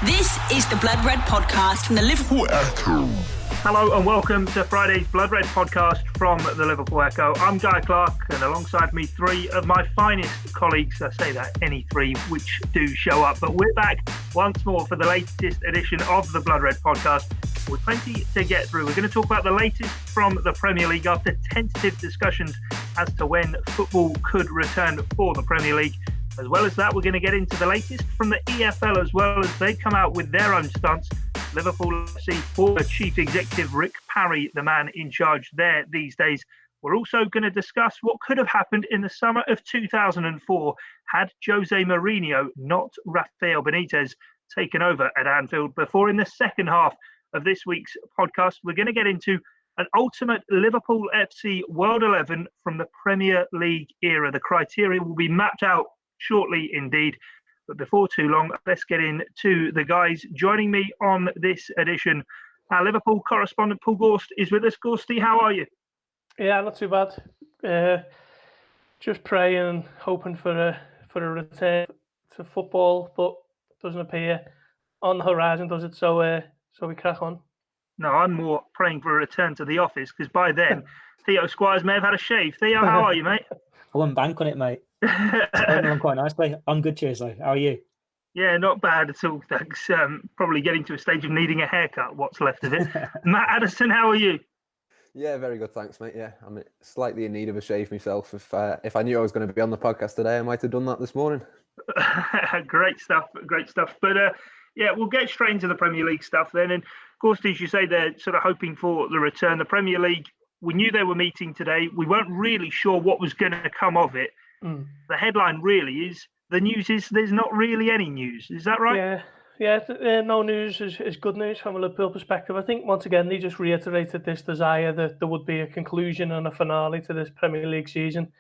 This is the Blood Red podcast from the Liverpool Echo. Hello and welcome to Friday's Blood Red podcast from the Liverpool Echo. I'm Clarke, and alongside me, three of my finest colleagues. I say that, any three which do show up. But we're back once more for the latest edition of the Blood Red podcast with plenty to get through. We're going to talk about the latest from the Premier League after tentative discussions as to when football could return for the Premier League. As well as that, we're going to get into the latest from the EFL as well as they come out with their own stunts. Liverpool FC former Chief Executive Rick Parry, the man in charge there these days. We're also going to discuss what could have happened in the summer of 2004 had Jose Mourinho, not Rafael Benitez, taken over at Anfield. Before in the second half of this week's podcast, we're going to get into an ultimate Liverpool FC World 11 from the Premier League era. The criteria will be mapped out shortly indeed. But before too long, let's get into the guys joining me on this edition. Our Liverpool correspondent, Paul Gorst, is with us. Gorsty, how are you? Yeah, not too bad. Just praying and hoping for a return to football, but it doesn't appear on the horizon, does it? So we crack on. No, I'm more praying for a return to the office, because by then, Theo Squires may have had a shave. Theo, how are you, mate? I wouldn't bank on it, mate. It's going on quite nicely. I'm good, cheers, though. How are you? Yeah, not bad at all, thanks. Probably getting to a stage of needing a haircut, what's left of it. Matt Addison, how are you? Yeah, very good, thanks, mate. Yeah, I'm slightly in need of a shave myself. If I knew I was going to be on the podcast today, I might have done that this morning. Great stuff. But yeah, we'll get straight into the Premier League stuff then. And of course, as you say, they're sort of hoping for the return. The Premier League, we knew they were meeting today. We weren't really sure what was going to come of it. The headline really is, the news is there's not really any news. Is that right? Yeah. No news is good news from a Liverpool perspective. I think, once again, they just reiterated this desire that there would be a conclusion and a finale to this Premier League season.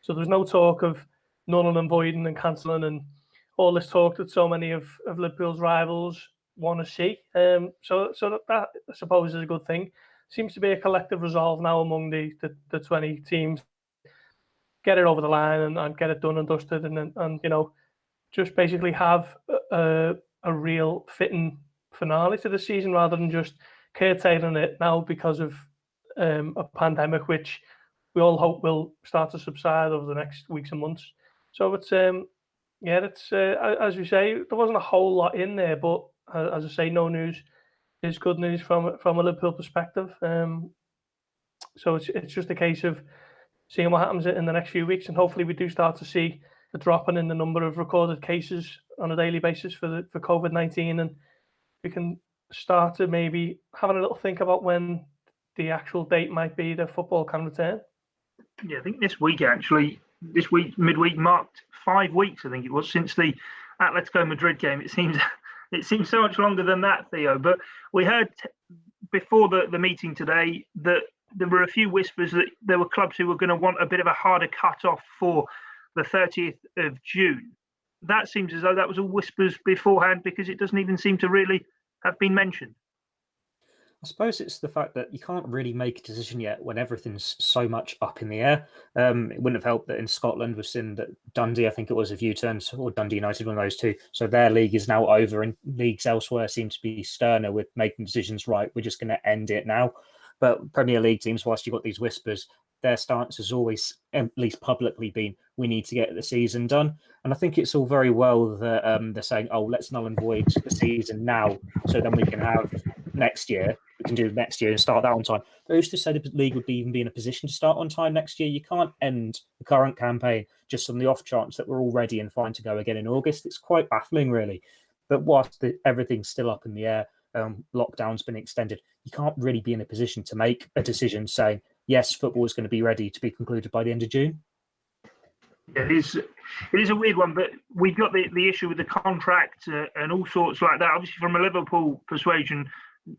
So there's no talk of nulling and voiding and cancelling and all this talk that so many of Liverpool's rivals want to see. So that I suppose is a good thing. Seems to be a collective resolve now among the 20 teams. Get it over the line and get it done and dusted, and you know, just basically have a real fitting finale to the season rather than just curtailing it now because of a pandemic, which we all hope will start to subside over the next weeks and months. So it's as we say, there wasn't a whole lot in there, but as I say, no news is good news from a Liverpool perspective. So it's just a case of seeing what happens in the next few weeks, and hopefully we do start to see the dropping in the number of recorded cases on a daily basis for COVID-19, and we can start to maybe having a little think about when the actual date might be that football can return. Yeah, I think this week, midweek marked 5 weeks, I think it was, since the Atletico Madrid game. It seems so much longer than that, Theo. But we heard before the meeting today that there were a few whispers that there were clubs who were going to want a bit of a harder cut-off for the 30th of June. That seems as though that was all whispers beforehand, because it doesn't even seem to really have been mentioned. I suppose it's the fact that you can't really make a decision yet when everything's so much up in the air. It wouldn't have helped that in Scotland we've seen that Dundee, I think it was, have U-turned, or Dundee United, one of those two. So their league is now over, and leagues elsewhere seem to be sterner with making decisions. Right, we're just going to end it now. But Premier League teams, whilst you've got these whispers, their stance has always, at least publicly, been, we need to get the season done. And I think it's all very well that they're saying, oh, let's null and void the season now, so then we can have next year. We can do next year and start that on time. But who's to say the league would even be in a position to start on time next year? You can't end the current campaign just on the off chance that we're all ready and fine to go again in August. It's quite baffling, really. But whilst everything's still up in the air, lockdown's been extended, you can't really be in a position to make a decision saying, yes, football is going to be ready to be concluded by the end of June. Yeah, it is a weird one, but we've got the issue with the contract and all sorts like that. Obviously, from a Liverpool persuasion,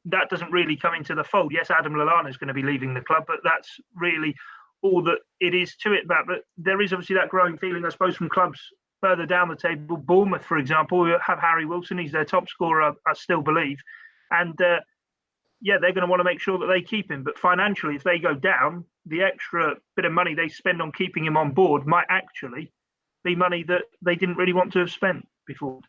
that doesn't really come into the fold. Yes, Adam Lallana is going to be leaving the club, but that's really all that it is to it. But there is obviously that growing feeling, I suppose, from clubs further down the table. Bournemouth, for example, who have Harry Wilson. He's their top scorer, I still believe. And they're going to want to make sure that they keep him. But financially, if they go down, the extra bit of money they spend on keeping him on board might actually be money that they didn't really want to have spent before.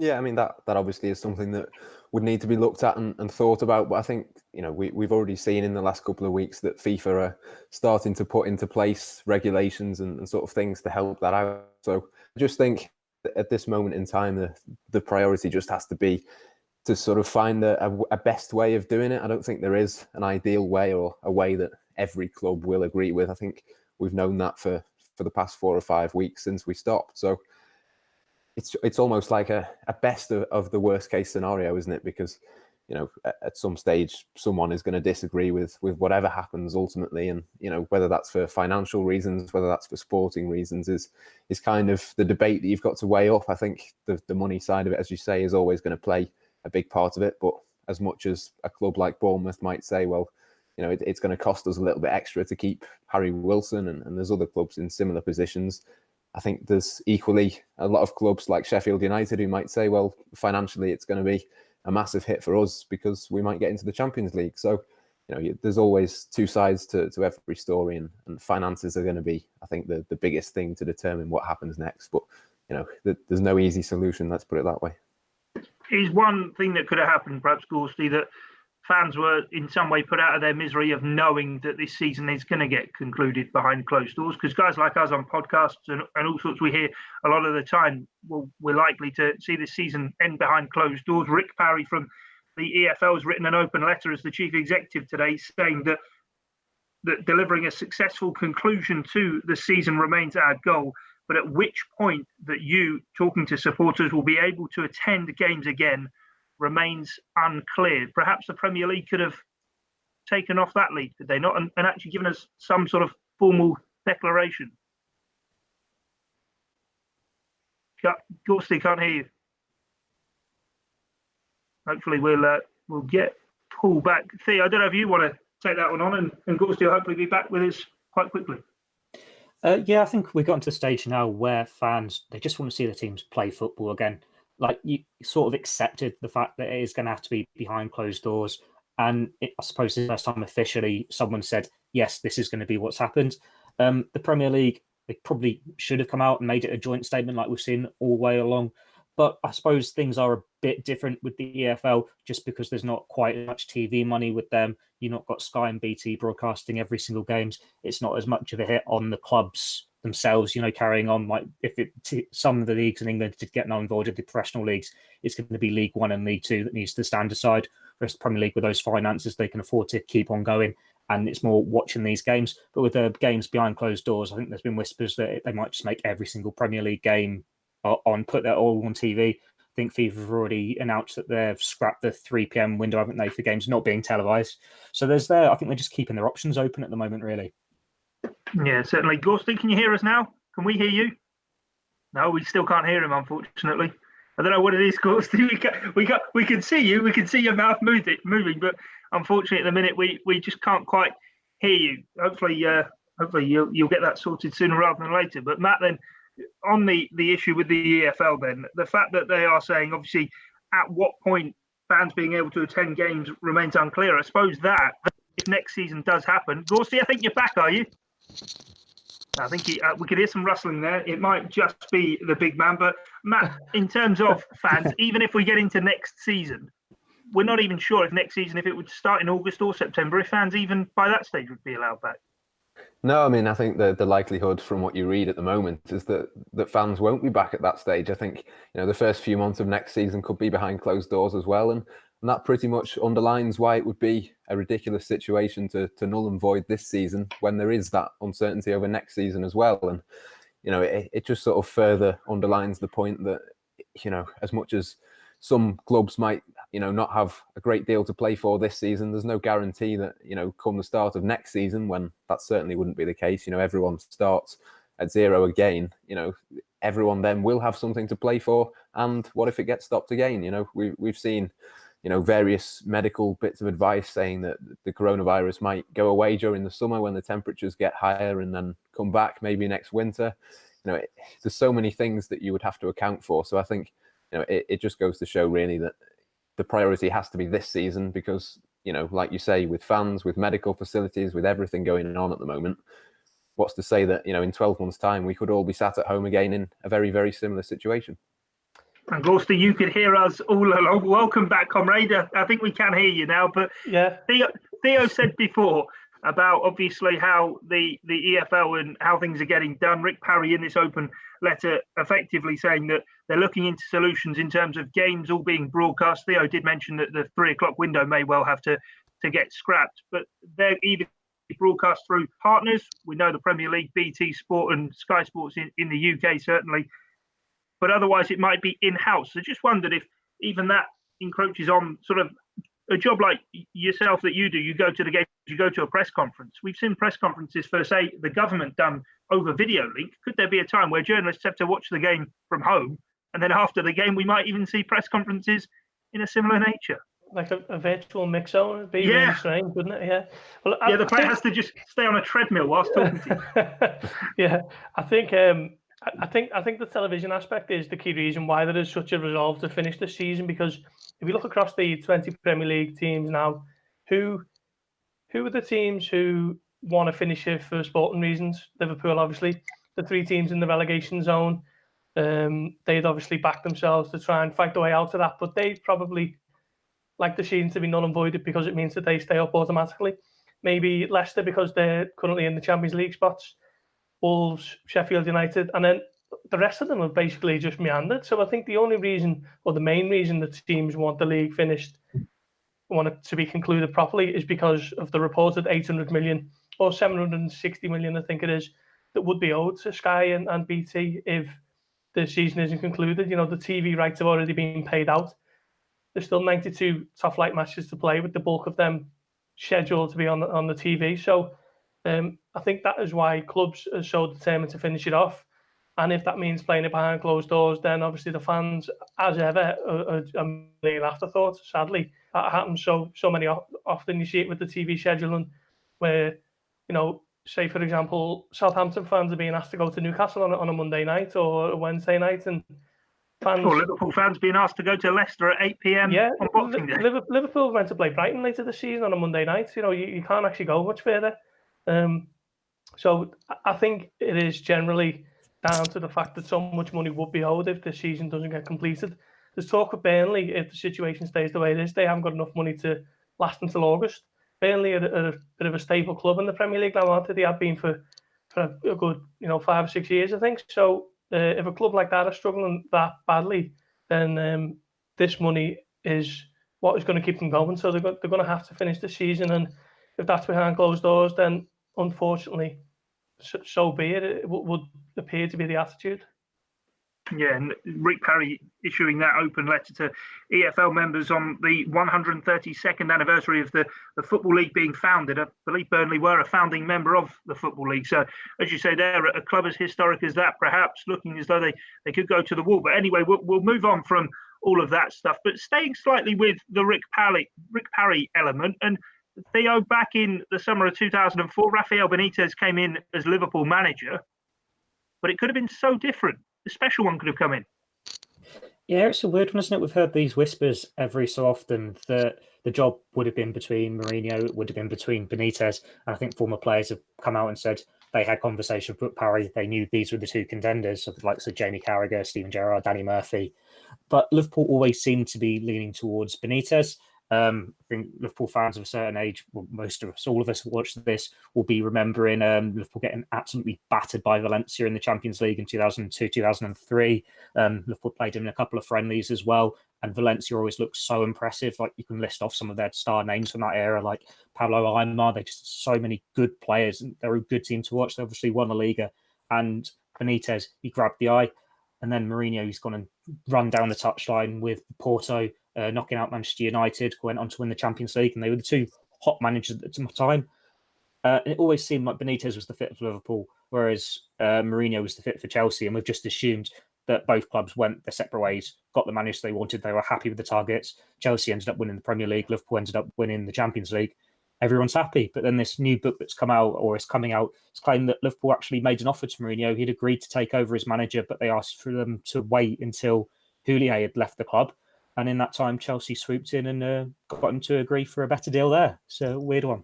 Yeah, I mean, that obviously is something that would need to be looked at and thought about. But I think, we've already seen in the last couple of weeks that FIFA are starting to put into place regulations and sort of things to help that out. So I just think that at this moment in time, the priority just has to be to sort of find a best way of doing it. I don't think there is an ideal way or a way that every club will agree with. I think we've known that for the past 4 or 5 weeks since we stopped. So it's almost like a best of the worst case scenario, isn't it? Because, at some stage, someone is going to disagree with whatever happens ultimately. And, whether that's for financial reasons, whether that's for sporting reasons is kind of the debate that you've got to weigh up. I think the money side of it, as you say, is always going to play a big part of it. But as much as a club like Bournemouth might say, well, it's going to cost us a little bit extra to keep Harry Wilson, and there's other clubs in similar positions. I think there's equally a lot of clubs like Sheffield United who might say, well, financially, it's going to be a massive hit for us because we might get into the Champions League. So, there's always two sides to every story, and finances are going to be, I think, the biggest thing to determine what happens next. But, there's no easy solution, let's put it that way. Is one thing that could have happened, perhaps, Gorsty, that fans were in some way put out of their misery of knowing that this season is going to get concluded behind closed doors? Because guys like us on podcasts and all sorts, we hear a lot of the time, well, we're likely to see this season end behind closed doors. Rick Parry from the EFL has written an open letter as the chief executive today saying that delivering a successful conclusion to the season remains our goal, but at which point that you, talking to supporters, will be able to attend games again remains unclear. Perhaps the Premier League could have taken off that league, did they not? And actually given us some sort of formal declaration. Gorsty, can't hear you. Hopefully we'll get pulled back. Theo, I don't know if you want to take that one on, and Gorsty will hopefully be back with us quite quickly. Yeah, I think we've gotten to a stage now where fans, they just want to see the teams play football again. Like, you sort of accepted the fact that it is going to have to be behind closed doors. And I suppose the first time officially someone said, yes, this is going to be what's happened. The Premier League, they probably should have come out and made it a joint statement like we've seen all the way along. But I suppose things are a bit different with the EFL just because there's not quite as much TV money with them. You've not got Sky and BT broadcasting every single games. It's not as much of a hit on the clubs themselves, carrying on. Like if some of the leagues in England to get now involved in the professional leagues, it's going to be League One and League Two that needs to stand aside. Whereas the Premier League, with those finances, they can afford to keep on going, and it's more watching these games. But with the games behind closed doors, I think there's been whispers that they might just make every single Premier League game put that all on TV. I think FIFA have already announced that they've scrapped the 3 p.m. window, haven't they, for games not being televised. So I think they're just keeping their options open at the moment, really. Yeah, certainly. Gorsty, can you hear us now? Can we hear you? No, we still can't hear him, unfortunately. I don't know what it is, Gorsty. We can see you. We can see your mouth moving, but unfortunately, at the minute, we just can't quite hear you. Hopefully, you'll get that sorted sooner rather than later. But Matt, then, on the issue with the EFL, then, the fact that they are saying, obviously, at what point fans being able to attend games remains unclear. I suppose that if next season does happen, Gorsty, I think you're back, are you? I think we could hear some rustling there. It might just be the big man. But Matt, in terms of fans, even if we get into next season, we're not even sure if next season, if it would start in August or September, if fans even by that stage would be allowed back. No, I mean, I think the likelihood from what you read at the moment is that fans won't be back at that stage. I think, the first few months of next season could be behind closed doors as well. And that pretty much underlines why it would be a ridiculous situation to null and void this season when there is that uncertainty over next season as well. And, it just sort of further underlines the point that, as much as some clubs might, not have a great deal to play for this season, there's no guarantee that, come the start of next season, when that certainly wouldn't be the case, everyone starts at zero again, everyone then will have something to play for. And what if it gets stopped again? We've seen, various medical bits of advice saying that the coronavirus might go away during the summer when the temperatures get higher and then come back maybe next winter. There's so many things that you would have to account for. So I think, it just goes to show really that the priority has to be this season because, like you say, with fans, with medical facilities, with everything going on at the moment, what's to say that, in 12 months' time, we could all be sat at home again in a very, very similar situation? And Gorst, you could hear us all along. Welcome back, comrade. I think we can hear you now. But yeah, Theo said before about obviously how the EFL and how things are getting done. Rick Parry in this open letter effectively saying that they're looking into solutions in terms of games all being broadcast. Theo did mention that the 3 o'clock window may well have to get scrapped, but they're either broadcast through partners. We know the Premier League, BT Sport and Sky Sports in the UK certainly, but otherwise it might be in-house. So just wondered if even that encroaches on sort of a job like yourself that you do. You go to the game, you go to a press conference. We've seen press conferences for, say, the government done over video link. Could there be a time where journalists have to watch the game from home, and then after the game we might even see press conferences in a similar nature? Like a virtual mix zone? It'd be really strange, wouldn't it? Yeah. Well, the player has to just stay on a treadmill whilst talking to you. Yeah, I think the television aspect is the key reason why there is such a resolve to finish the season, because if you look across the 20 Premier League teams now, who are the teams who want to finish it for sporting reasons? Liverpool, obviously. The 3 teams in the relegation zone, they'd obviously back themselves to try and fight their way out of that, but they'd probably like the season to be null and voided because it means that they stay up automatically. Maybe Leicester because they're currently in the Champions League spots, Wolves, Sheffield United, and then the rest of them have basically just meandered. So I think the only reason, or the main reason that teams want the league finished, want it to be concluded properly, is because of the reported 800 million or 760 million, I think it is, that would be owed to Sky and BT if the season isn't concluded. You know, the TV rights have already been paid out. There's still 92 top flight matches to play, with the bulk of them scheduled to be on the TV. So I think that is why clubs are so determined to finish it off. And if that means playing it behind closed doors, then obviously the fans, as ever, are an afterthought. Sadly, that happens so many often. You see it with the TV scheduling, where, you know, say for example, Southampton fans are being asked to go to Newcastle on a Monday night or a Wednesday night, and fans, or Liverpool fans being asked to go to Leicester at 8 p.m. on Boxing Day. Liverpool went to play Brighton later this season on a Monday night. You know, you can't actually go much further. So I think it is generally down to the fact that so much money would be owed if the season doesn't get completed. There's talk of Burnley, if the situation stays the way it is, they haven't got enough money to last until August. Burnley are a bit of a stable club in the Premier League now, aren't they? They have been for a good 5 or 6 years, I think. So if a club like that are struggling that badly, then this money is what is going to keep them going. So they're going to have to finish the season, and if that's behind closed doors, then unfortunately, so be it. It would appear to be the attitude. Yeah, and Rick Parry issuing that open letter to EFL members on the 132nd anniversary of the Football League being founded. I believe Burnley were a founding member of the Football League. So, as you say, they're a club as historic as that, perhaps looking as though they could go to the wall. But anyway, we'll move on from all of that stuff. But staying slightly with the Rick Parry element, and Theo, back in the summer of 2004, Rafael Benitez came in as Liverpool manager, but it could have been so different. A special one could have come in. Yeah, it's a weird one, isn't it? We've heard these whispers every so often that the job would have been between Mourinho, it would have been between Benitez, and I think former players have come out and said they had conversation with Parry. They knew these were the 2 contenders, of the likes of Jamie Carragher, Steven Gerrard, Danny Murphy. But Liverpool always seemed to be leaning towards Benitez. I think Liverpool fans of a certain age, well, most of us, all of us who watched this, will be remembering Liverpool getting absolutely battered by Valencia in the Champions League in 2002, 2003. Liverpool played in a couple of friendlies as well, and Valencia always looked so impressive. Like, you can list off some of their star names from that era, like Pablo Aimar. They just so many good players, and they're a good team to watch. They obviously won the Liga, and Benitez, he grabbed the eye, and then Mourinho, he's gone and run down the touchline with Porto, knocking out Manchester United, went on to win the Champions League, and they were the 2 hot managers at the time. And it always seemed like Benitez was the fit for Liverpool, whereas Mourinho was the fit for Chelsea, and we've just assumed that both clubs went their separate ways, got the manager they wanted, they were happy with the targets. Chelsea ended up winning the Premier League, Liverpool ended up winning the Champions League. Everyone's happy. But then this new book that's come out, or is coming out, it's claimed that Liverpool actually made an offer to Mourinho. He'd agreed to take over as manager, but they asked for them to wait until Houllier had left the club. And in that time, Chelsea swooped in and got him to agree for a better deal there. So, weird one.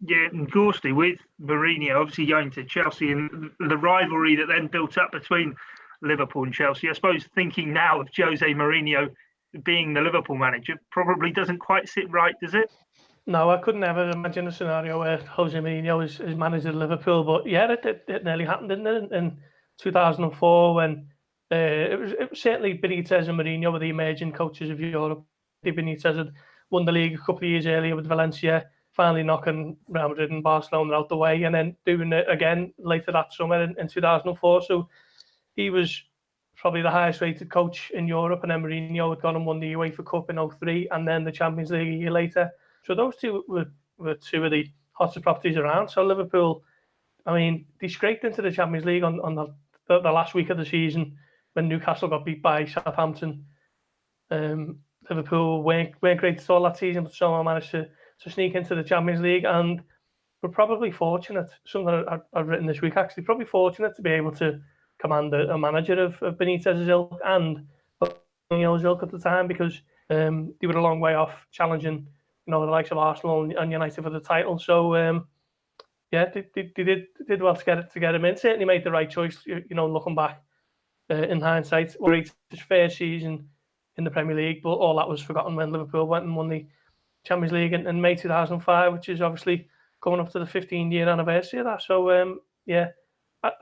Yeah, and Gorsty with Mourinho obviously going to Chelsea, and the rivalry that then built up between Liverpool and Chelsea. I suppose thinking now of Jose Mourinho being the Liverpool manager probably doesn't quite sit right, does it? No, I couldn't ever imagine a scenario where Jose Mourinho is manager of Liverpool. But yeah, it nearly happened, didn't it? In 2004, when it was certainly Benitez and Mourinho were the emerging coaches of Europe. Benitez had won the league a couple of years earlier with Valencia, finally knocking Real Madrid and Barcelona out the way, and then doing it again later that summer in 2004. So he was probably the highest rated coach in Europe, and then Mourinho had gone and won the UEFA Cup in 2003 and then the Champions League a year later. So those two were two of the hottest properties around. So Liverpool, I mean, they scraped into the Champions League on the last week of the season when Newcastle got beat by Southampton. Liverpool weren't great at all that season, but somehow managed to sneak into the Champions League, and we're probably fortunate, something I've written this week actually, probably fortunate to be able to command a manager of Benitez's ilk and Mourinho's ilk at the time, because they were a long way off challenging the likes of Arsenal and United for the title. So yeah, they did well to get him in. Certainly made the right choice, looking back in hindsight. His first season in the Premier League, but all that was forgotten when Liverpool went and won the Champions League in May 2005, which is obviously coming up to the 15-year anniversary of that. So yeah,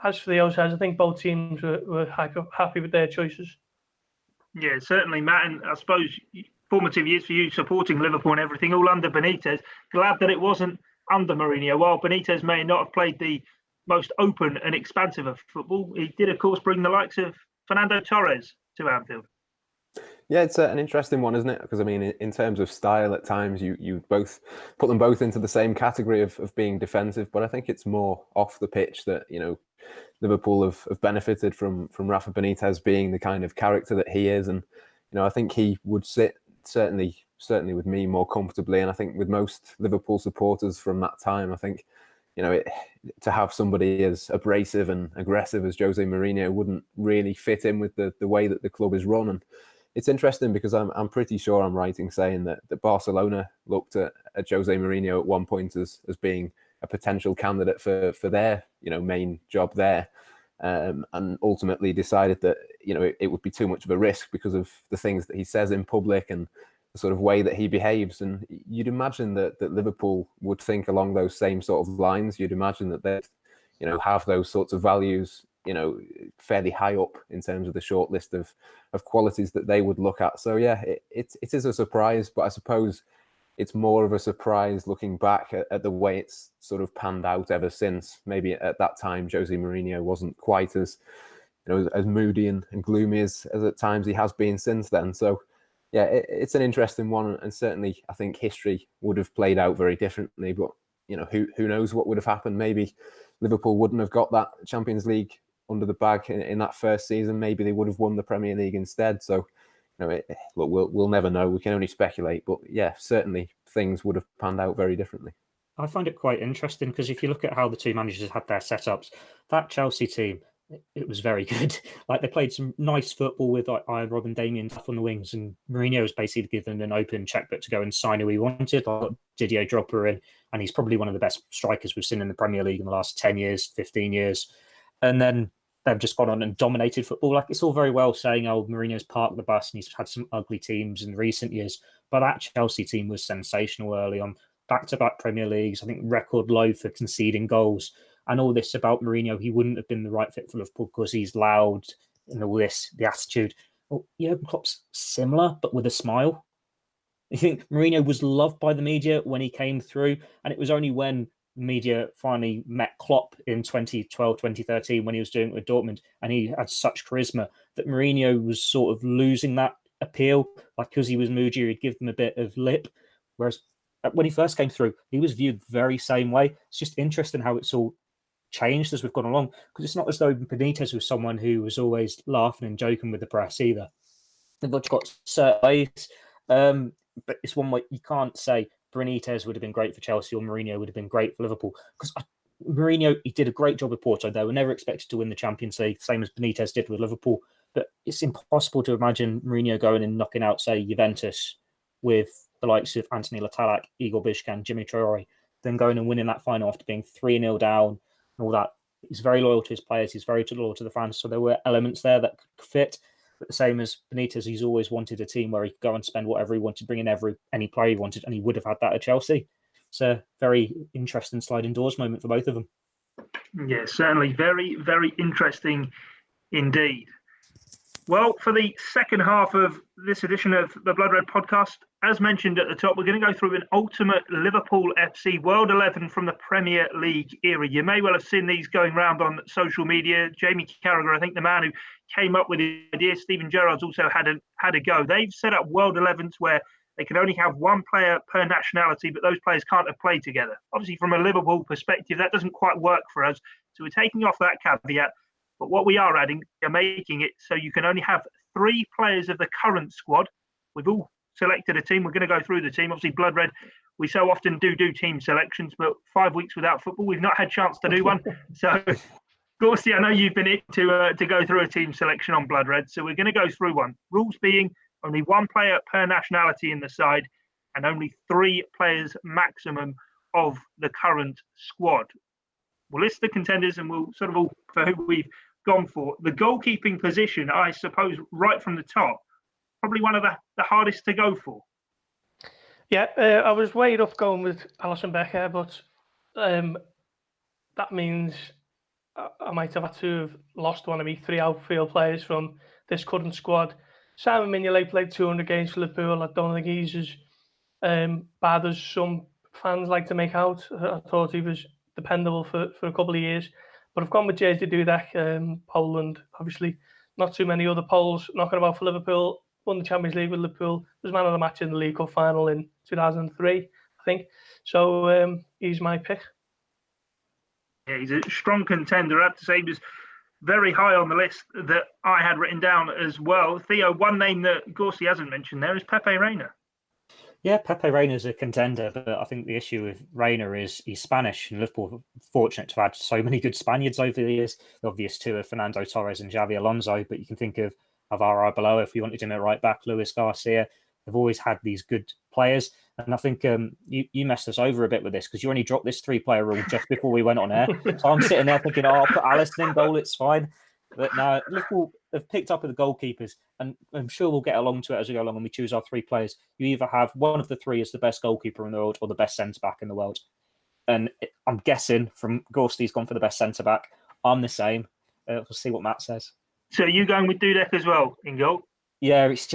as for Theo says, I think both teams were happy with their choices. Yeah, certainly, Matt. And I suppose formative years for you, supporting Liverpool and everything, all under Benitez. Glad that it wasn't under Mourinho. While Benitez may not have played the most open and expansive of football, he did, of course, bring the likes of Fernando Torres to Anfield. Yeah, it's an interesting one, isn't it? Because, I mean, in terms of style, at times you both put them both into the same category of being defensive, but I think it's more off the pitch that, Liverpool have benefited from Rafa Benitez being the kind of character that he is. And, I think he would sit certainly with me more comfortably. And I think with most Liverpool supporters from that time, I think, to have somebody as abrasive and aggressive as Jose Mourinho wouldn't really fit in with the way that the club is run. And it's interesting because I'm pretty sure I'm right in saying that Barcelona looked at Jose Mourinho at one point as being a potential candidate for their main job there, and ultimately decided that it would be too much of a risk because of the things that he says in public and the sort of way that he behaves. And you'd imagine that Liverpool would think along those same sort of lines. You'd imagine that they'd have those sorts of values fairly high up in terms of the short list of qualities that they would look at. So yeah, it is a surprise, but I suppose it's more of a surprise looking back at the way it's sort of panned out ever since. Maybe at that time Jose Mourinho wasn't quite as as moody and gloomy as at times he has been since then. So yeah, it's an interesting one, and certainly I think history would have played out very differently. But who knows what would have happened? Maybe Liverpool wouldn't have got that Champions League under the bag in that first season. Maybe they would have won the Premier League instead. So, look, we'll never know. We can only speculate. But yeah, certainly things would have panned out very differently. I find it quite interesting because if you look at how the two managers had their setups, that Chelsea team, it was very good. Like, they played some nice football with Iron Rob and Damien Duff on the wings, and Mourinho was basically given an open checkbook to go and sign who he wanted. Like Didier Drogba in, and he's probably one of the best strikers we've seen in the Premier League in the last 10 years, 15 years. And then they've just gone on and dominated football. Like, it's all very well saying, Mourinho's parked the bus and he's had some ugly teams in recent years, but that Chelsea team was sensational early on. Back-to-back Premier Leagues, I think record low for conceding goals. And all this about Mourinho, he wouldn't have been the right fit for Liverpool because he's loud and all this, the attitude. Well, Jurgen Klopp's similar, but with a smile. I think Mourinho was loved by the media when he came through, and it was only when media finally met Klopp in 2012, 2013 when he was doing it with Dortmund, and he had such charisma that Mourinho was sort of losing that appeal. Like, because he was moody, he'd give them a bit of lip. Whereas when he first came through, he was viewed the very same way. It's just interesting how it's all changed as we've gone along, because it's not as though Benitez was someone who was always laughing and joking with the press either. They've got certain ways, but it's one way you can't say Benitez would have been great for Chelsea or Mourinho would have been great for Liverpool, because Mourinho, he did a great job with Porto. They were never expected to win the Champions League, same as Benitez did with Liverpool. But it's impossible to imagine Mourinho going and knocking out, say, Juventus with the likes of Anthony Latalak, Igor Bishkan, Jimmy Traore, then going and winning that final after being 3-0 down and all that. He's very loyal to his players. He's very loyal to the fans. So there were elements there that could fit. But the same as Benitez, he's always wanted a team where he could go and spend whatever he wanted, bring in any player he wanted, and he would have had that at Chelsea. It's a very interesting sliding doors moment for both of them. Yeah, certainly. Very, very interesting indeed. Well, for the second half of this edition of the Blood Red podcast, as mentioned at the top, we're going to go through an ultimate Liverpool FC World 11 from the Premier League era. You may well have seen these going around on social media. Jamie Carragher, I think the man who came up with the idea, Steven Gerrard's also had a go. They've set up World 11s where they can only have one player per nationality, but those players can't have played together. Obviously, from a Liverpool perspective, that doesn't quite work for us. So we're taking off that caveat. But what we are adding, we're making it so you can only have 3 players of the current squad. We've all selected a team. We're going to go through the team. Obviously, Blood Red, we so often do team selections, but 5 weeks without football, we've not had a chance to do one. So, Gorsty, I know you've been in to go through a team selection on Blood Red. So we're going to go through one. Rules being only 1 player per nationality in the side and only 3 players maximum of the current squad. We'll list the contenders and we'll sort of all for who we've gone for. The goalkeeping position, I suppose, right from the top, probably one of the hardest to go for. Yeah, I was weighed up going with Alisson Becker, but that means I might have had to have lost one of my 3 outfield players from this current squad. Simon Mignolet played 200 games for Liverpool. I don't think he's as bad as some fans like to make out. I thought he was dependable for a couple of years. But I've gone with Jerzy Dudek, Poland. Obviously, not too many other Poles knocking about for Liverpool. Won the Champions League with Liverpool. Was man of the match in the League Cup final in 2003, I think. So he's my pick. Yeah, he's a strong contender. I have to say he was very high on the list that I had written down as well. Theo, one name that Gorsty hasn't mentioned there is Pepe Reina. Yeah, Pepe Reina is a contender, but I think the issue with Reina is he's Spanish, and Liverpool are fortunate to have had so many good Spaniards over the years. The obvious 2 are Fernando Torres and Xavi Alonso, but you can think of Alvaro Arbeloa if you wanted him at right back, Luis Garcia. They've always had these good players, and I think you messed us over a bit with this because you only dropped this 3-player rule just before we went on air. So I'm sitting there thinking, I'll put Addison in goal, it's fine. But now Liverpool have picked up with the goalkeepers, and I'm sure we'll get along to it as we go along and we choose our 3 players. You either have one of the 3 as the best goalkeeper in the world or the best centre-back in the world. And I'm guessing from Gorsty's gone for the best centre-back. I'm the same. We'll see what Matt says. So are you going with Dudek as well in goal? Yeah, it's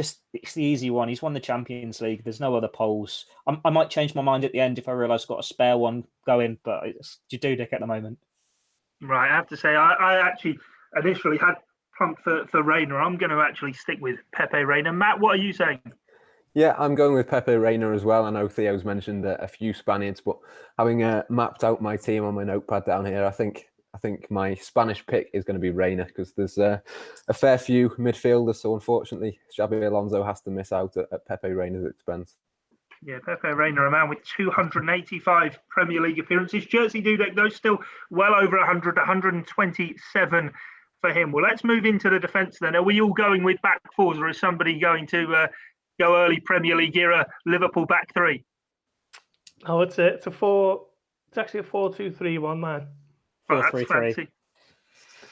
the easy one. He's won the Champions League. There's no other Poles. I might change my mind at the end if I realise I've got a spare one going, but it's Dudek at the moment. Right, I have to say, I actually initially had plumped for Reina. I'm going to actually stick with Pepe Reina. Matt, what are you saying? Yeah, I'm going with Pepe Reina as well. I know Theo's mentioned a few Spaniards, but having mapped out my team on my notepad down here, I think my Spanish pick is going to be Reina because there's a fair few midfielders. So unfortunately, Xabi Alonso has to miss out at Pepe Reina's expense. Yeah, Pepe Reina, a man with 285 Premier League appearances. Jerzy Dudek, though, still well over 100, 127 for him. Well, let's move into the defence then. Are we all going with back 4s, or is somebody going to go early Premier League era Liverpool back 3? Oh, it's actually a 4-2-3-1, man. 4-3-3.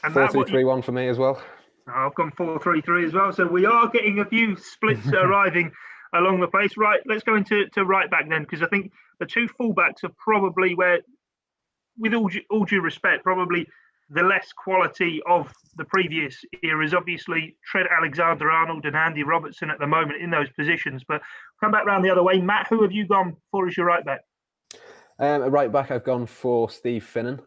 4-2-3-1 for me as well. I've gone 4-3-3 as well. So we are getting a few splits arriving along the place. Right, let's go into right back then, because I think the 2 fullbacks are probably where, with all due respect, probably the less quality of the previous eras. Obviously, Trent Alexander-Arnold and Andy Robertson at the moment in those positions. But come back round the other way. Matt, who have you gone for as your right back? At right back, I've gone for Steve Finnan.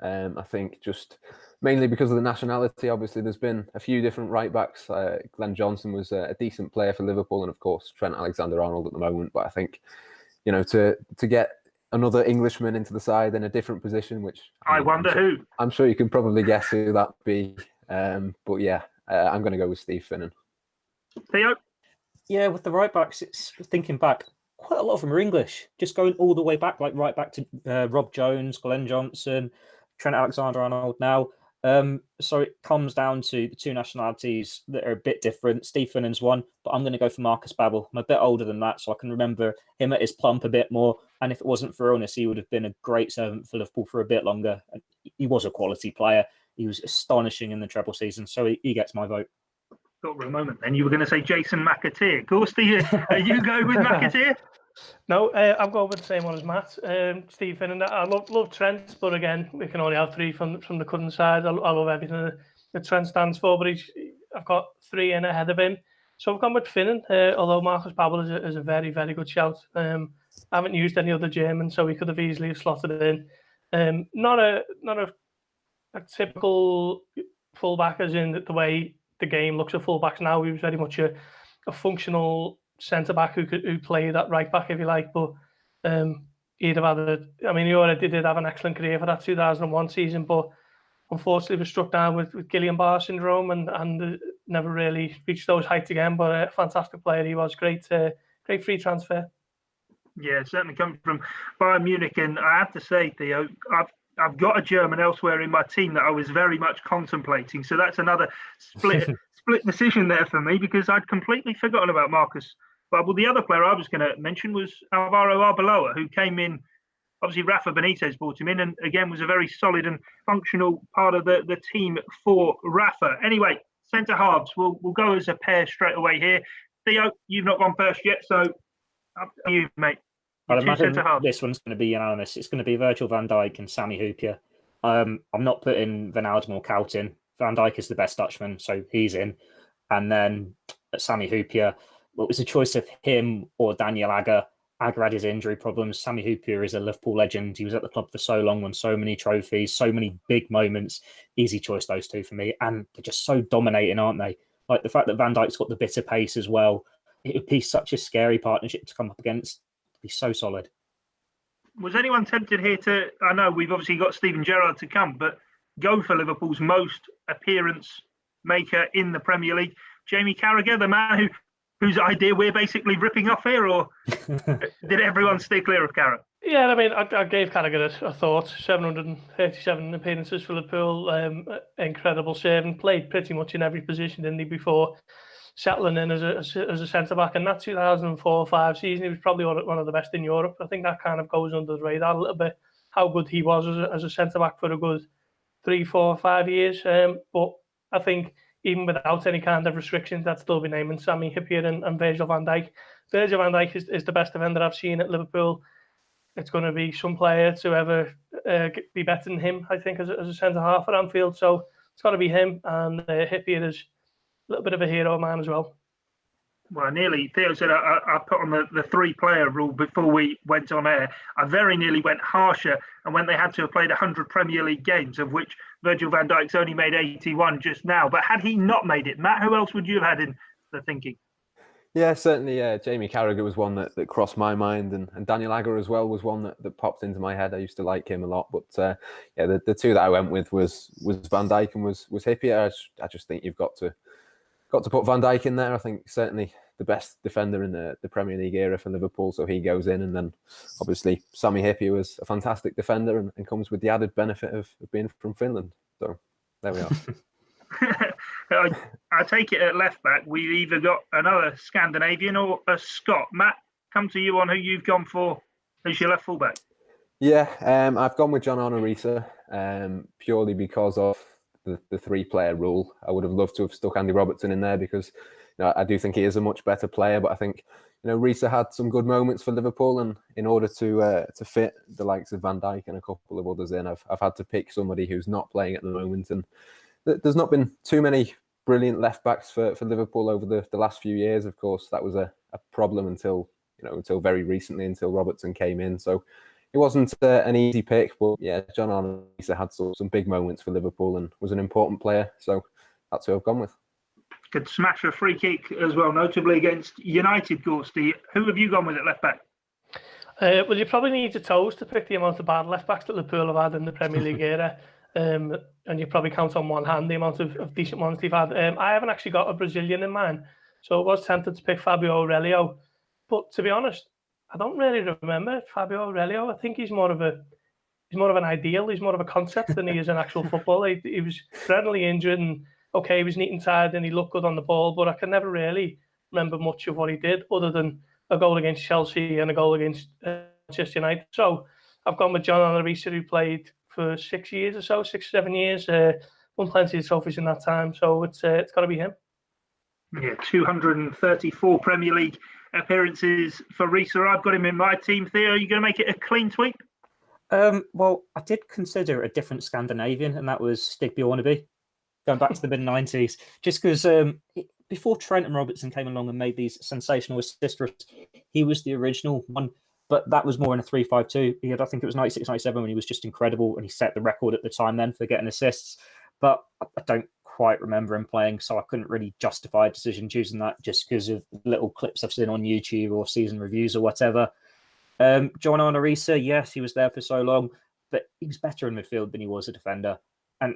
I think just mainly because of the nationality. Obviously, there's been a few different right backs. Glenn Johnson was a decent player for Liverpool, and of course Trent Alexander-Arnold at the moment. But I think, to get another Englishman into the side in a different position, which I wonder who. I'm sure you can probably guess who that'd be. But yeah, I'm going to go with Steve Finnan. Theo? Yeah, with the right backs, it's thinking back. Quite a lot of them are English. Just going all the way back, like right back to Rob Jones, Glenn Johnson, Trent Alexander-Arnold now. So it comes down to the 2 nationalities that are a bit different. Steve Finnan's one, but I'm going to go for Marcus Babbel. I'm a bit older than that, so I can remember him at his plump a bit more. And if it wasn't for illness, he would have been a great servant for Liverpool for a bit longer. he was a quality player. He was astonishing in the treble season, so he gets my vote. Thought for a moment then you were going to say Jason McAteer. Gorst, are you going with McAteer? No, I'm going with the same one as Matt. Stephen, and I love Trent, but again, we can only have 3 from the current side. I love everything that Trent stands for, but I've got 3 in ahead of him. So I've gone with Finnan, although Marcus Babbel is a very, very good shout. I haven't used any other German, so he could have easily slotted it in. Not a typical fullback, as in the way the game looks at fullbacks now. He was very much a functional centre-back who played at right-back, if you like, but he'd have had he already did have an excellent career for that 2001 season, but unfortunately was struck down with Guillain-Barré syndrome and never really reached those heights again, but a fantastic player he was. Great free transfer. Yeah, certainly comes from Bayern Munich, and I have to say, Theo, I've got a German elsewhere in my team that I was very much contemplating, so that's another split decision there for me, because I'd completely forgotten about Marcus Babbel. The other player I was going to mention was Alvaro Arbeloa, who came in. Obviously, Rafa Benitez brought him in, and again was a very solid and functional part of the team for Rafa. Anyway, centre halves. We'll go as a pair straight away here. Theo, you've not gone first yet, so up to you, mate. I'd imagine this one's going to be unanimous. It's going to be Virgil van Dijk and Sami Hyypiä. I'm not putting Wijnaldum or Kout in. Van Dijk is the best Dutchman, so he's in. And then Sami Hyypiä, well, it was a choice of him or Daniel Agger. Agger had his injury problems. Sami Hyypiä is a Liverpool legend. He was at the club for so long, won so many trophies, so many big moments. Easy choice, those two for me. And they're just so dominating, aren't they? Like the fact that Van Dijk's got the bitter pace as well. It would be such a scary partnership to come up against. It'd be so solid. Was anyone tempted here to, I know we've obviously got Steven Gerrard to come, but go for Liverpool's most appearance maker in the Premier League? Jamie Carragher, the man whose idea we're basically ripping off here, or did everyone stay clear of Carragher? Yeah, I gave Carragher a thought. 737 appearances for Liverpool, incredible servant, played pretty much in every position, didn't he, before settling in as a centre-back. And that 2004-05 season, he was probably one of the best in Europe. I think that kind of goes under the radar a little bit, how good he was as a centre-back for a good 3, 4, 5 years. But I think even without any kind of restrictions, I'd still be naming Sami Hyypiä and Virgil van Dijk. Virgil van Dijk is the best defender I've seen at Liverpool. It's going to be some player to ever be better than him, I think, as a centre-half at Anfield. So it's got to be him. And Hyypiä is a little bit of a hero man as well. Well, nearly. Theo said I put on the 3-player rule before we went on air. I very nearly went harsher, and when they had to have played 100 Premier League games, of which Virgil van Dijk's only made 81 just now. But had he not made it, Matt, who else would you have had in the thinking? Yeah, certainly. Jamie Carragher was one that crossed my mind, and Daniel Agger as well was one that popped into my head. I used to like him a lot, but the two that I went with was Van Dijk and was Hyypiä. I just think you've got to put Van Dijk in there. I think certainly the best defender in the Premier League era for Liverpool, so he goes in. And then obviously Sami Hyypiä was a fantastic defender and comes with the added benefit of being from Finland. So there we are. I take it at left back, we've either got another Scandinavian or a Scot. Matt, come to you on who you've gone for as your left fullback. Yeah, I've gone with John Arne Riise purely because of the 3-player rule. I would have loved to have stuck Andy Robertson in there because I do think he is a much better player, but I think Riise had some good moments for Liverpool, and in order to fit the likes of Van Dijk and a couple of others in, I've had to pick somebody who's not playing at the moment. And there's not been too many brilliant left backs for Liverpool over the last few years. Of course, that was a problem until very recently, until Robertson came in. So it wasn't an easy pick, but yeah, John Arne Riise had some big moments for Liverpool and was an important player. So that's who I've gone with. Could smash a free kick as well, notably against United. Gorst, who have you gone with at left back? Well, you probably need your toes to pick the amount of bad left backs that Liverpool have had in the Premier League era. And you probably count on one hand the amount of decent ones they've had. I haven't actually got a Brazilian in mind, so I was tempted to pick Fabio Aurelio. But to be honest, I don't really remember Fabio Aurelio. I think he's more of an ideal. He's more of a concept than he is an actual footballer. He was perennially injured, and okay, he was neat and tired, and he looked good on the ball. But I can never really remember much of what he did, other than a goal against Chelsea and a goal against Manchester United. So I've gone with John Arne Riise, who played for 6 years or so, 6 or 7 years. Won plenty of trophies in that time, so it's got to be him. Yeah, 234 Premier League appearances for Risa. I've got him in my team. Theo, are you going to make it a clean sweep? Well, I did consider a different Scandinavian, and that was Stig Bjorneby, going back to the mid-90s. Just because before Trent and Robertson came along and made these sensational assists, he was the original one, but that was more in a 3-5-2. I think it was 96, 97 when he was just incredible, and he set the record at the time then for getting assists. But I don't quite remember him playing, so I couldn't really justify a decision choosing that just because of little clips I've seen on YouTube or season reviews or whatever. John Arnorisa, yes, he was there for so long, but he was better in midfield than he was a defender. And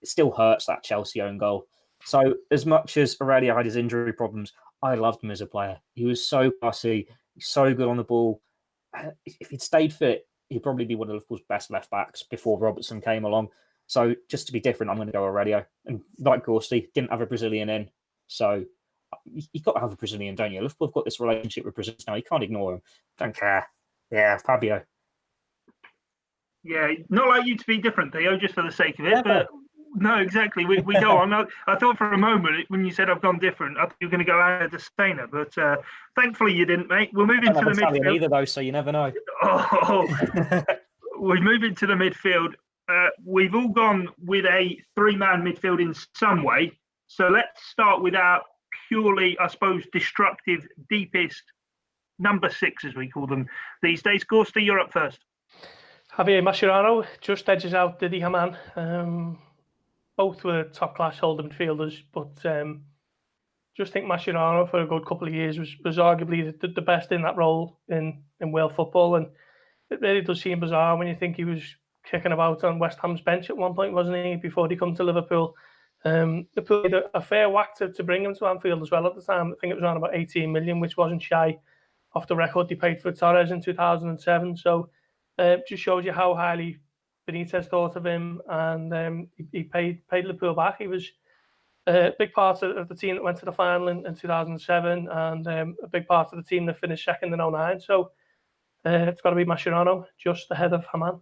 it still hurts, that Chelsea own goal. So as much as Aurelio had his injury problems, I loved him as a player. He was so fussy, so good on the ball. If he'd stayed fit, he'd probably be one of Liverpool's best left-backs before Robertson came along. So just to be different, I'm going to go Aurelio. And like Gorsty, didn't have a Brazilian in. So you've got to have a Brazilian, don't you? Liverpool have got this relationship with Brazil now. You can't ignore them. Don't care. Yeah, Fabio. Yeah, not like you to be different, Theo, just for the sake of it. But no, exactly. We go on. I thought for a moment when you said I've gone different, I thought you were going to go out of Destainer, but thankfully you didn't, mate. We'll move into the midfield. Either though, so you never know. We move into the midfield. We've all gone with a three-man midfield in some way. So let's start with our purely, I suppose, destructive, deepest number 6, as we call them these days. Gorsty, you're up first. Javier Mascherano just edges out Didi Hamann. Both were top-class holding midfielders, but just think Mascherano for a good couple of years was arguably the best in that role in world football, and it really does seem bizarre when you think he was kicking about on West Ham's bench at one point, wasn't he, before he come to Liverpool. Liverpool paid a fair whack to bring him to Anfield as well at the time. I think it was around about 18 million, which wasn't shy off the record they paid for Torres in 2007. So just shows you how highly Benitez thought of him, and he paid Liverpool back. He was a big part of the team that went to the final in 2007, and a big part of the team that finished second in 2009. So it's got to be Mascherano, just ahead of Hamann.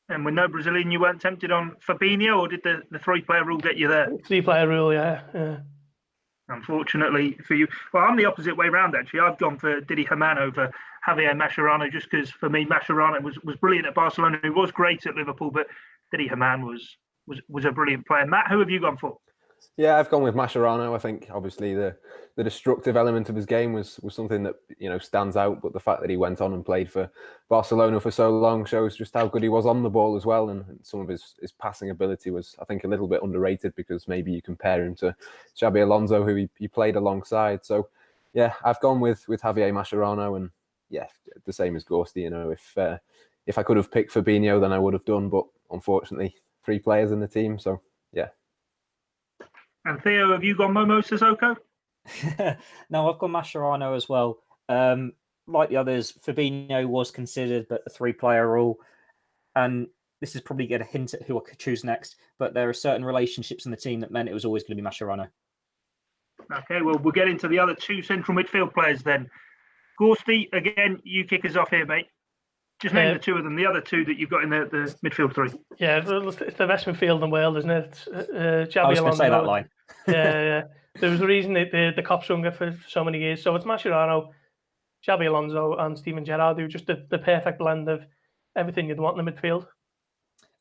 And with no Brazilian, you weren't tempted on Fabinho, or did the three-player rule get you there? Three-player rule, yeah. Unfortunately for you. Well, I'm the opposite way round, actually. I've gone for Didi Hamann over Javier Mascherano, just because, for me, Mascherano was brilliant at Barcelona. He was great at Liverpool, but Didi Hamann was a brilliant player. Matt, who have you gone for? Yeah, I've gone with Mascherano. I think obviously the destructive element of his game was something that stands out, but the fact that he went on and played for Barcelona for so long shows just how good he was on the ball as well, and some of his passing ability was, I think, a little bit underrated, because maybe you compare him to Xabi Alonso, who he played alongside. So yeah, I've gone with Javier Mascherano, and yeah, the same as Gorsty. If I could have picked Fabinho, then I would have done, but unfortunately 3 players in the team, so yeah. And Theo, have you gone Momo Sissoko? No, I've gone Mascherano as well. Like the others, Fabinho was considered, but the 3-player rule. And this is probably going to hint at who I could choose next, but there are certain relationships in the team that meant it was always going to be Mascherano. Okay, well, we'll get into the other 2 central midfield players then. Gorsty, again, you kick us off here, mate. Just name the 2 of them, the other 2 that you've got in the midfield 3. Yeah, it's the best midfield in the world, isn't it? Xabi I was going to say that line. Yeah. There was a reason the cops hung it for so many years. So it's Mascherano, Xabi Alonso, and Steven Gerrard, who just the perfect blend of everything you'd want in the midfield.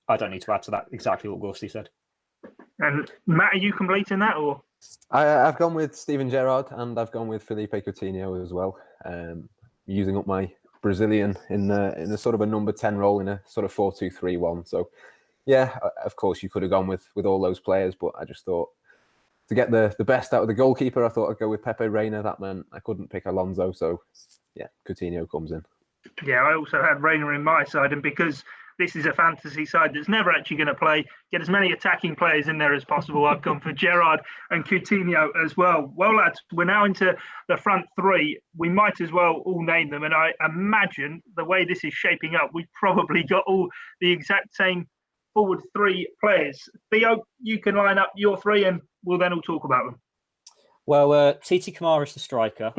I don't need to add to that. Exactly what Gorsty said. And Matt, are you completing that, or? I've gone with Steven Gerrard, and I've gone with Felipe Coutinho as well. Using up my Brazilian in a sort of a number 10 role in a sort of 4-2-3-1. So yeah, of course you could have gone with all those players, but I just thought to get the best out of the goalkeeper, I thought I'd go with Pepe Reina. That meant I couldn't pick Alonso, so yeah, Coutinho comes in. Yeah, I also had Reina in my side, and because this is a fantasy side that's never actually going to play, get as many attacking players in there as possible, I've gone for Gerrard and Coutinho as well. Well, lads, we're now into the front 3. We might as well all name them, and I imagine the way this is shaping up, we've probably got all the exact same forward 3 players. Theo, you can line up your 3 and we'll then all talk about them. Well, Titi Kamara's the striker.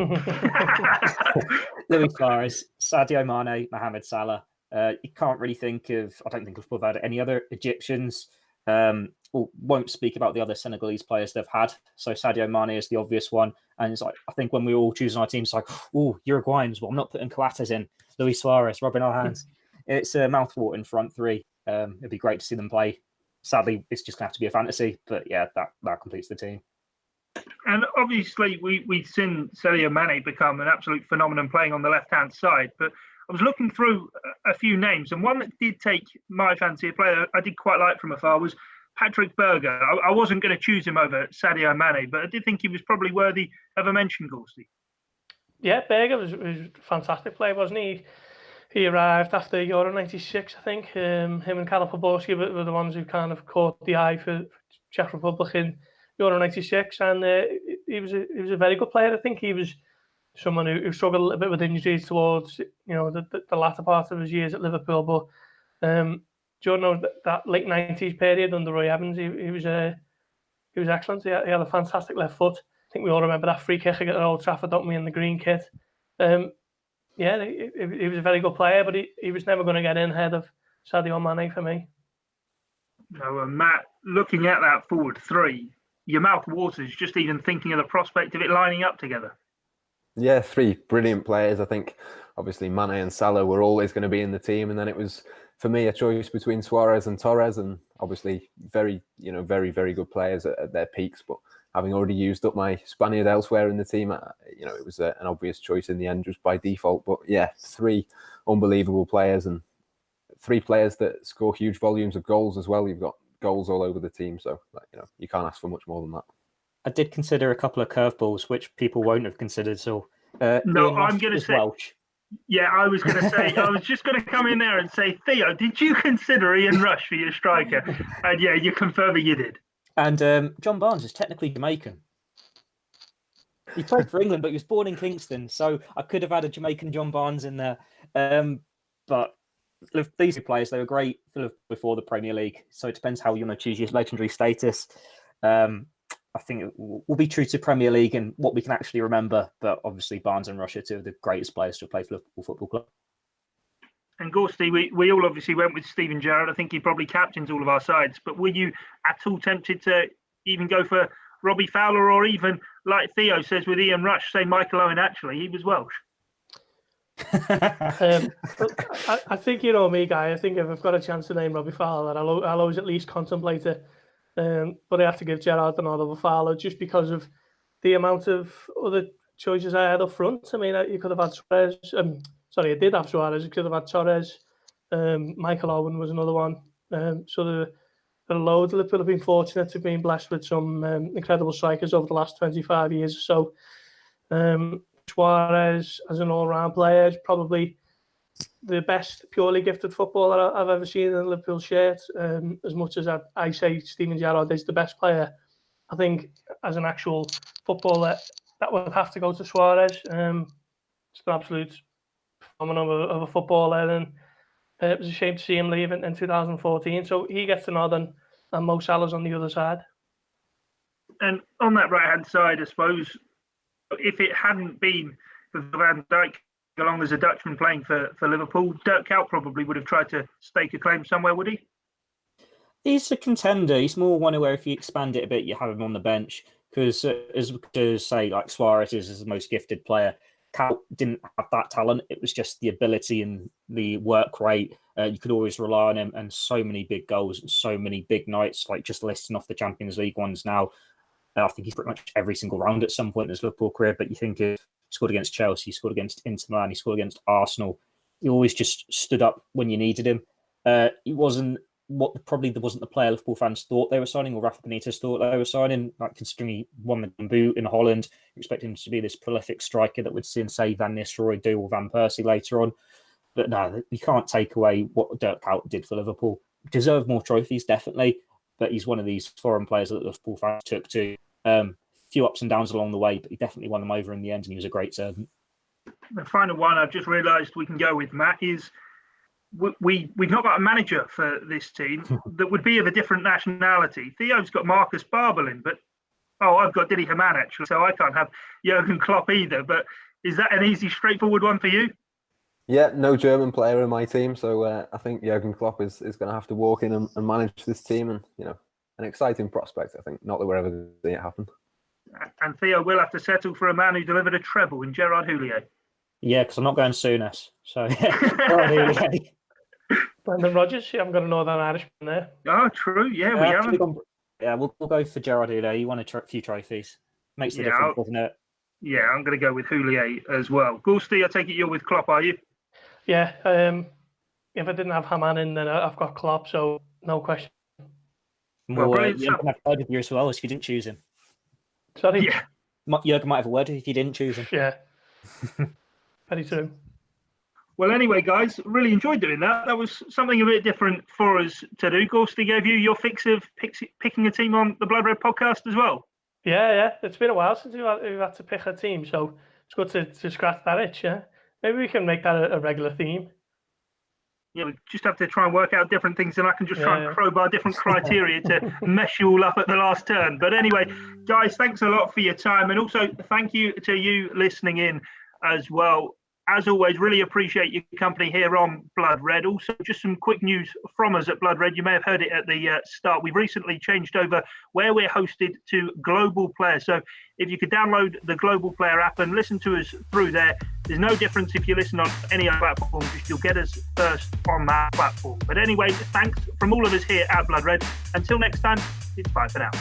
Luis Suarez, Sadio Mane, Mohamed Salah. You can't really think of, I don't think Liverpool have had any other Egyptians. Won't speak about the other Senegalese players they've had. So Sadio Mane is the obvious one. And it's like, I think when we all choose our teams, it's like, Uruguayans, well, I'm not putting Coates in, Luis Suarez, rubbing our hands. It's a mouthwatering front three. It'd be great to see them play. Sadly, it's just going to have to be a fantasy. But yeah, that completes the team. And obviously, we've seen Sadio Mane become an absolute phenomenon playing on the left-hand side. But I was looking through a few names, and one that did take my fancy, a player I did quite like from afar, was Patrick Berger. I wasn't going to choose him over Sadio Mane, but I did think he was probably worthy of a mention, Gorsty. Yeah, Berger was a fantastic player, wasn't he? He arrived after Euro 96, I think. Him and Karel Poborski were the ones who kind of caught the eye for Czech Republic in Euro 96, and he was a very good player. I think he was someone who struggled a little bit with injuries towards the latter part of his years at Liverpool, but during that late 90s period under Roy Evans, he was excellent. He had a fantastic left foot. I think we all remember that free kick at Old Trafford, don't we, in the green kit. He was a very good player, but he was never going to get in ahead of Sadio Mane for me. No, Matt, looking at that forward three, your mouth waters just even thinking of the prospect of it lining up together. Yeah, three brilliant players. I think obviously Mane and Salah were always going to be in the team, and then it was, for me, a choice between Suarez and Torres, and obviously very, very good players at their peaks. But having already used up my Spaniard elsewhere in the team, it was an obvious choice in the end, just by default. But yeah, three unbelievable players, and three players that score huge volumes of goals as well. You've got goals all over the team, so you can't ask for much more than that. I did consider a couple of curveballs, which people won't have considered. So no, I'm going to say Welsh. Yeah, I was going to say, I was just going to come in there and say, Theo, did you consider Ian Rush for your striker? And yeah, you're confirming you did. And John Barnes is technically Jamaican. He played for England, but he was born in Kingston, so I could have had a Jamaican John Barnes in there. But these two players, they were great before the Premier League, so it depends how you want to choose your legendary status. I think it will be true to Premier League and what we can actually remember, but obviously Barnes and Rush are two of the greatest players to play for Liverpool Football Club. And Gorsty, we all obviously went with Steven Gerrard. I think he probably captains all of our sides, but were you at all tempted to even go for Robbie Fowler, or even, like Theo says with Ian Rush, say Michael Owen? Actually, he was Welsh. I think, me, Guy, I think if I've got a chance to name Robbie Fowler, I'll always at least contemplate it. But I have to give Gerrard the nod over Fowler just because of the amount of other choices I had up front. I mean, you could have had Suarez. I did have Suarez. You could have had Torres. Michael Owen was another one. So there are loads. Liverpool have been fortunate to have been blessed with some incredible strikers over the last 25 years or so. Suarez, as an all-round player, is probably the best purely gifted footballer I've ever seen in a Liverpool shirt. As much as I say Steven Gerrard is the best player, I think as an actual footballer, that would have to go to Suarez. It's an absolute phenomenon of a footballer, and it was a shame to see him leave in 2014. So he gets the nod, and Mo Salah's on the other side. And on that right-hand side, I suppose, if it hadn't been for Van Dijk along as a Dutchman playing for Liverpool, Dirk Kuyt probably would have tried to stake a claim somewhere, would he? He's a contender. He's more one where if you expand it a bit, you have him on the bench. Because as say, like Suarez is the most gifted player, Kuyt didn't have that talent. It was just the ability and the work rate. You could always rely on him, and so many big goals and so many big nights, like just listing off the Champions League ones now. I think he's pretty much every single round at some point in his Liverpool career. But you think he scored against Chelsea, he scored against Inter Milan, he scored against Arsenal. He always just stood up when you needed him. He wasn't there wasn't the player Liverpool fans thought they were signing, or Rafa Benitez thought they were signing. Like, considering he won the boot in Holland, you expect him to be this prolific striker that would see, say, Van Nistelrooy do, or Van Persie later on. But no, you can't take away what Dirk Kuyt did for Liverpool. Deserved more trophies, definitely, but he's one of these foreign players that Liverpool fans took to. Few ups and downs along the way, but he definitely won them over in the end, and he was a great servant. The final one I've just realised we can go with, Matt, is we've not got a manager for this team that would be of a different nationality. Theo's got Marcus Barbelin, but I've got Didi Hamann actually, so I can't have Jurgen Klopp either. But is that an easy, straightforward one for you? Yeah, no German player in my team, so I think Jurgen Klopp is going to have to walk in and manage this team, and an exciting prospect. I think not that we're ever going to see it happen. And Theo will have to settle for a man who delivered a treble in Gerrard Houllier. Yeah, because I'm not going Souness. So Houllier. Brendan Rodgers, you haven't got a Northern Irishman there. Oh, true. Yeah, we haven't. We'll go for Gerrard Houllier. He won a few trophies. Makes the difference, doesn't it? Yeah, I'm going to go with Houllier as well. Gorsty, I take it you're with Klopp, are you? Yeah. If I didn't have Haman in, then I've got Klopp, so no question. Well, Jurgen might have a word with you as well if you didn't choose him. Sorry? Yeah. Jurgen might have a word if you didn't choose him. Yeah. Very true. Well, anyway, guys, really enjoyed doing that. That was something a bit different for us to do. Gorsty gave you your fix of picking a team on the Blood Red podcast as well. Yeah. It's been a while since we've had to pick a team, so it's good to scratch that itch, yeah? Maybe we can make that a regular theme. Yeah, we just have to try and work out different things, and I can just try and crowbar different criteria to mesh you all up at the last turn. But anyway, guys, thanks a lot for your time, and also thank you to you listening in as well. As always, really appreciate your company here on Blood Red. Also, just some quick news from us at Blood Red. You may have heard it at the start. We've recently changed over where we're hosted to Global Player. So if you could download the Global Player app and listen to us through there, there's no difference if you listen on any other platform, just you'll get us first on that platform. But anyway, thanks from all of us here at Blood Red. Until next time, it's bye for now.